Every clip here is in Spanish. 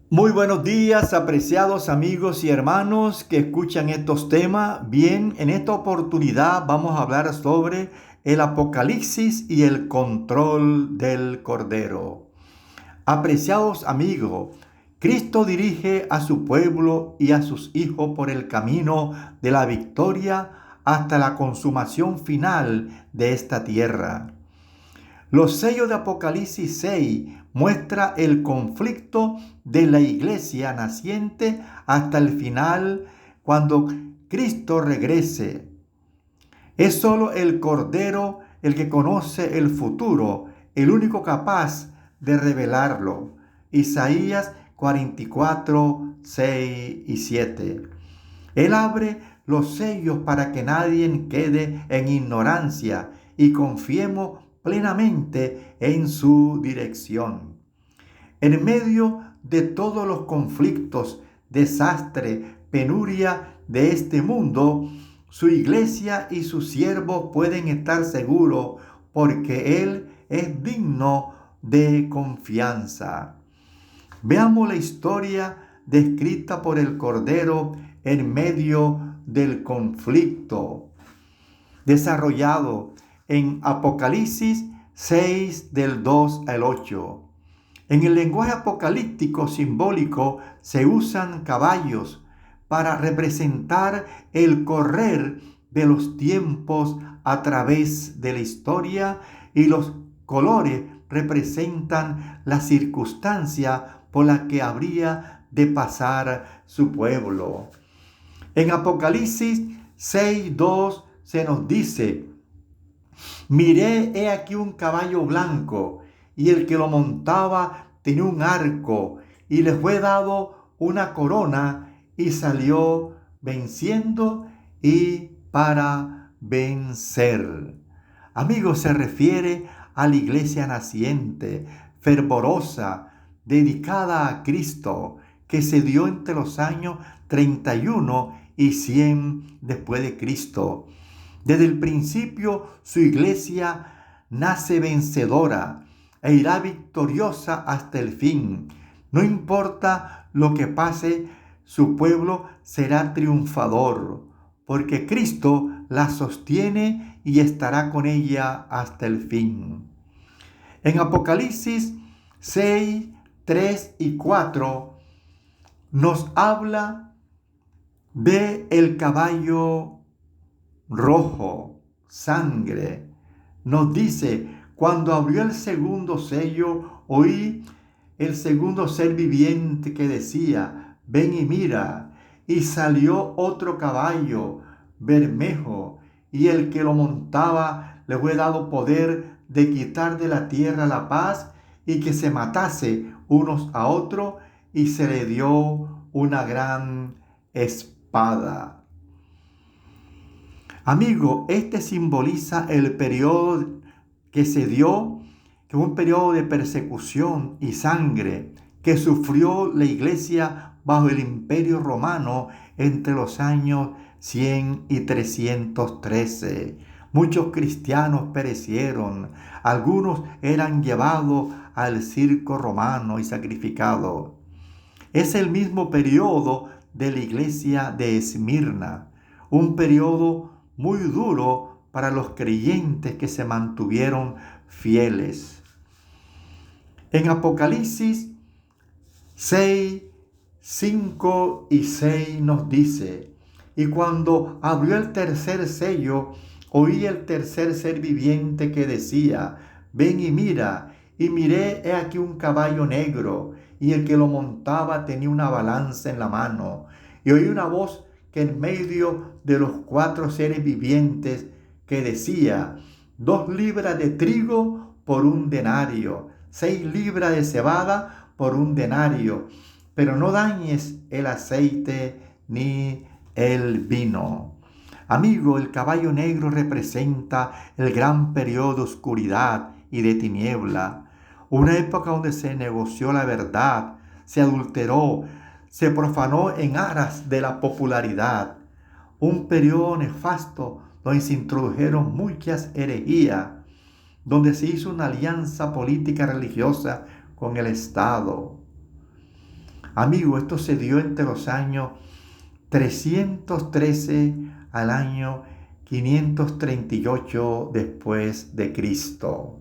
Muy buenos días, apreciados amigos y hermanos que escuchan estos temas. Bien, en esta oportunidad vamos a hablar sobre el Apocalipsis y el control del Cordero. Apreciados amigos, Cristo dirige a su pueblo y a sus hijos por el camino de la victoria hasta la consumación final de esta tierra. Los sellos de Apocalipsis 6 muestra el conflicto de la iglesia naciente hasta el final cuando Cristo regrese. Es solo el Cordero el que conoce el futuro, el único capaz de revelarlo. Isaías 44, 6 y 7. Él abre los sellos para que nadie quede en ignorancia y confiemos plenamente en su dirección. En medio de todos los conflictos, desastre, penuria de este mundo, su iglesia y sus siervos pueden estar seguros porque Él es digno de confianza. Veamos la historia descrita por el Cordero en medio del conflicto, desarrollado en Apocalipsis 6 del 2 al 8. En el lenguaje apocalíptico simbólico se usan caballos para representar el correr de los tiempos a través de la historia y los colores representan la circunstancia por la que habría de pasar su pueblo. En Apocalipsis 6:2 se nos dice: miré, he aquí un caballo blanco, y el que lo montaba tenía un arco, y le fue dado una corona, y salió venciendo y para vencer. Amigos, se refiere a la iglesia naciente, fervorosa, dedicada a Cristo, que se dio entre los años 31 y 100 después de Cristo. Desde el principio su iglesia nace vencedora e irá victoriosa hasta el fin. No importa lo que pase, su pueblo será triunfador, porque Cristo la sostiene y estará con ella hasta el fin. En Apocalipsis 6, 3 y 4 nos habla de el caballo rojo, sangre. Nos dice: cuando abrió el segundo sello, oí el segundo ser viviente que decía: ven y mira. Y salió otro caballo, bermejo, y el que lo montaba le fue dado poder de quitar de la tierra la paz y que se matase unos a otros, y se le dio una gran espada. Amigo, este simboliza el periodo que se dio, que fue un periodo de persecución y sangre que sufrió la iglesia bajo el Imperio Romano entre los años 100 y 313. Muchos cristianos perecieron, algunos eran llevados al circo romano y sacrificados. Es el mismo periodo de la iglesia de Esmirna, un periodo muy duro para los creyentes que se mantuvieron fieles. En Apocalipsis 6, 5 y 6 nos dice: y cuando abrió el tercer sello, oí el tercer ser viviente que decía: ven y mira. Y miré, he aquí un caballo negro, y el que lo montaba tenía una balanza en la mano. Y oí una voz que en medio de los cuatro seres vivientes que decía: 2 libras de trigo por un denario, 6 libras de cebada por un denario, pero no dañes el aceite ni el vino. Amigo, el caballo negro representa el gran periodo de oscuridad y de tiniebla, una época donde se negoció la verdad, se adulteró, se profanó en aras de la popularidad, un periodo nefasto donde se introdujeron muchas herejías, donde se hizo una alianza política religiosa con el Estado. Amigo, esto se dio entre los años 313 al año 538 después de Cristo.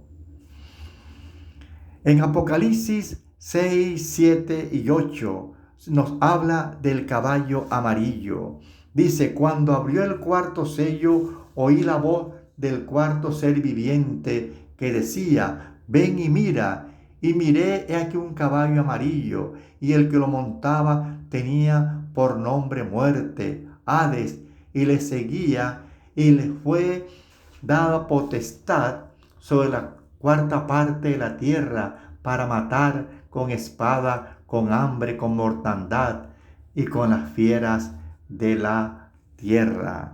En Apocalipsis 6, 7 y 8 nos habla del caballo amarillo. Dice, cuando abrió el cuarto sello, oí la voz del cuarto ser viviente que decía, ven y mira. Y miré, he aquí un caballo amarillo, y el que lo montaba tenía por nombre Muerte, Hades, y le seguía, y le fue dada potestad sobre la cuarta parte de la tierra para matar con espada, con hambre, con mortandad y con las fieras de la tierra.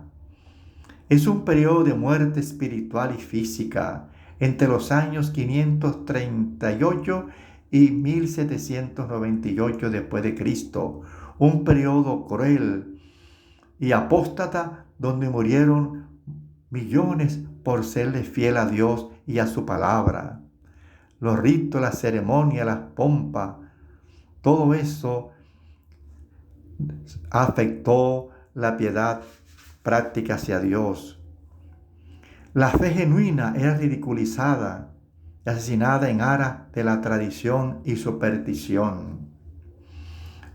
Es un periodo de muerte espiritual y física entre los años 538 y 1798 después de Cristo. Un periodo cruel y apóstata donde murieron millones por serle fiel a Dios y a su palabra. Los ritos, la ceremonia, las pompas, todo eso afectó la piedad práctica hacia Dios. La fe genuina era ridiculizada y asesinada en aras de la tradición y superstición.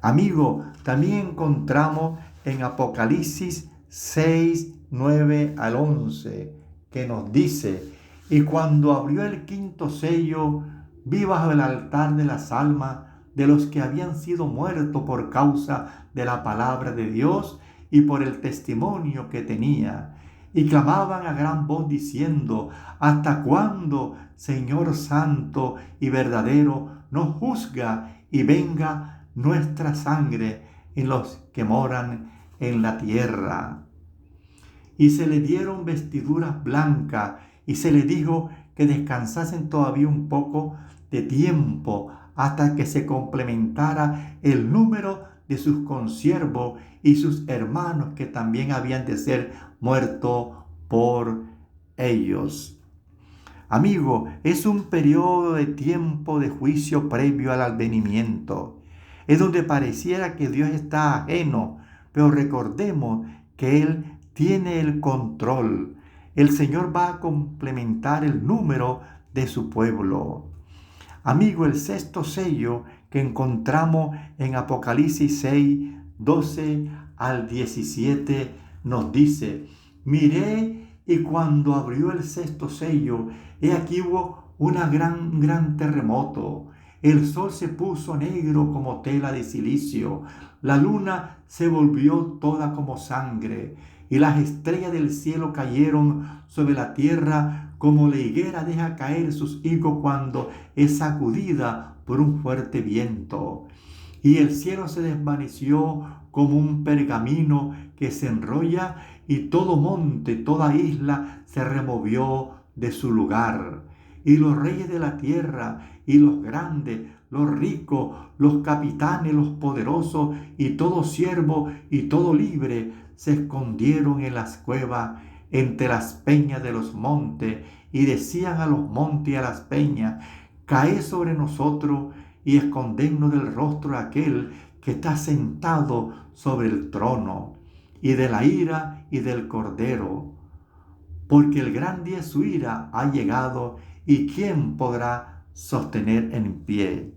Amigo, también encontramos en Apocalipsis 6, 9 al 11, que nos dice, y cuando abrió el quinto sello, vi bajo el altar de las almas de los que habían sido muertos por causa de la palabra de Dios y por el testimonio que tenía. Y clamaban a gran voz diciendo, ¿hasta cuándo, Señor santo y verdadero, nos juzga y venga nuestra sangre en los que moran en la tierra? Y se le dieron vestiduras blancas y se le dijo que descansasen todavía un poco de tiempo hasta que se complementara el número de sus consiervos y sus hermanos que también habían de ser muertos por ellos. Amigo, es un periodo de tiempo de juicio previo al advenimiento. Es donde pareciera que Dios está ajeno, pero recordemos que Él tiene el control. El Señor va a complementar el número de su pueblo. Amigo, el sexto sello que encontramos en Apocalipsis 6, 12 al 17 nos dice, miré y cuando abrió el sexto sello, he aquí hubo un gran terremoto. El sol se puso negro como tela de silicio, la luna se volvió toda como sangre, y las estrellas del cielo cayeron sobre la tierra como la higuera deja caer sus higos cuando es sacudida por un fuerte viento. Y el cielo se desvaneció como un pergamino que se enrolla, y todo monte, toda isla se removió de su lugar. Y los reyes de la tierra, y los grandes, los ricos, los capitanes, los poderosos, y todo siervo y todo libre, se escondieron en las cuevas entre las peñas de los montes, y decían a los montes y a las peñas, caed sobre nosotros y escondernos del rostro de aquel que está sentado sobre el trono, y de la ira y del cordero, porque el gran día de su ira ha llegado, y ¿quién podrá sostener en pie?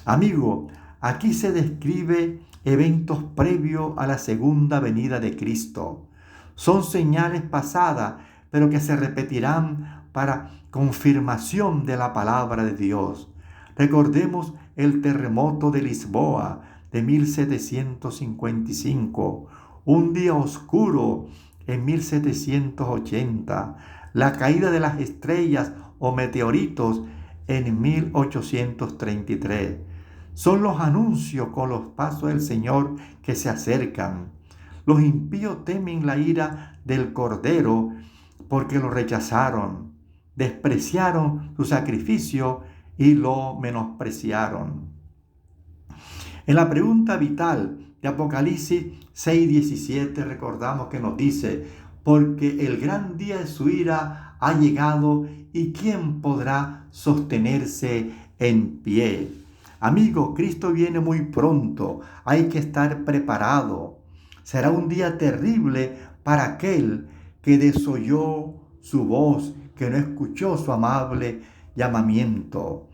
Amigo, aquí se describe eventos previos a la segunda venida de Cristo. Son señales pasadas, pero que se repetirán para confirmación de la palabra de Dios. Recordemos el terremoto de Lisboa de 1755, un día oscuro en 1780, la caída de las estrellas o meteoritos en 1833. Son los anuncios con los pasos del Señor que se acercan. Los impíos temen la ira del Cordero porque lo rechazaron, despreciaron su sacrificio y lo menospreciaron. En la pregunta vital de Apocalipsis 6:17 recordamos que nos dice, porque el gran día de su ira ha llegado, y ¿quién podrá sostenerse en pie? Amigo, Cristo viene muy pronto. Hay que estar preparado. Será un día terrible para aquel que desoyó su voz, que no escuchó su amable llamamiento.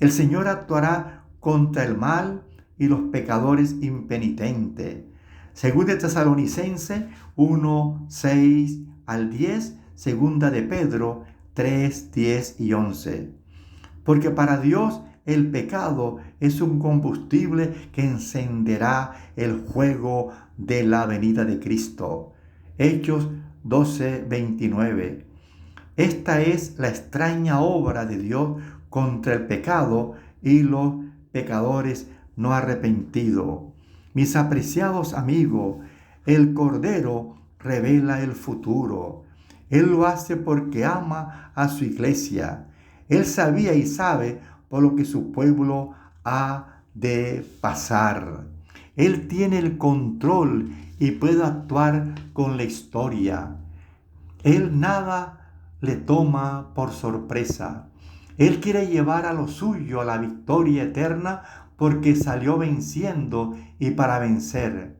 El Señor actuará contra el mal y los pecadores impenitentes. Según de Tesalonicenses 1, 6 al 10, segunda de Pedro 3, 10 y 11. Porque para Dios el pecado es un combustible que encenderá el fuego de la venida de Cristo. Hechos 12, 29. Esta es la extraña obra de Dios contra el pecado y los pecadores no arrepentidos. Mis apreciados amigos, el Cordero revela el futuro. Él lo hace porque ama a su iglesia. Él sabía y sabe por lo que su pueblo ha de pasar. Él tiene el control y puede actuar con la historia. Él nada le toma por sorpresa. Él quiere llevar a lo suyo a la victoria eterna porque salió venciendo y para vencer.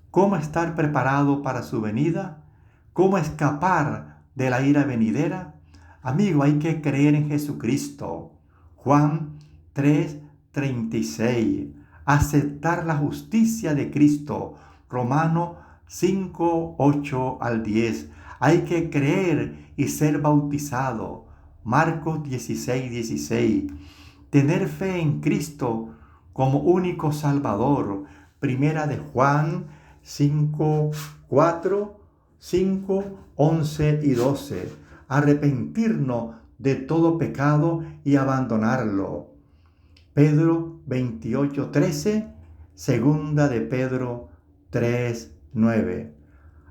¿Cómo estar preparado para su venida? ¿Cómo escapar de la ira venidera? Amigo, hay que creer en Jesucristo. Juan 3:36. Aceptar la justicia de Cristo. Romanos 5, 8 al 10. Hay que creer y ser bautizado. Marcos 16:16. Tener fe en Cristo como único Salvador. Primera de Juan 5, 4, 5, 11 y 12. Arrepentirnos de todo pecado y abandonarlo. Pedro 28:13, segunda de Pedro 3:9.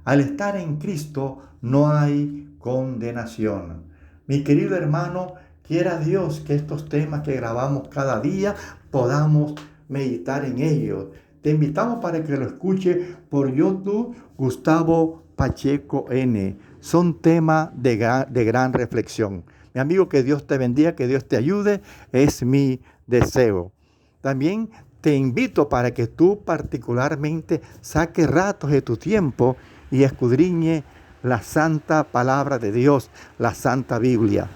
Al estar en Cristo no hay condenación. Mi querido hermano, quiera Dios que estos temas que grabamos cada día podamos meditar en ellos. Te invitamos para que lo escuche por YouTube, Gustavo Pacheco N. Son temas de gran reflexión. Mi amigo, que Dios te bendiga, que Dios te ayude, es mi deseo. También te invito para que tú particularmente saques ratos de tu tiempo y escudriñe la santa palabra de Dios, la Santa Biblia.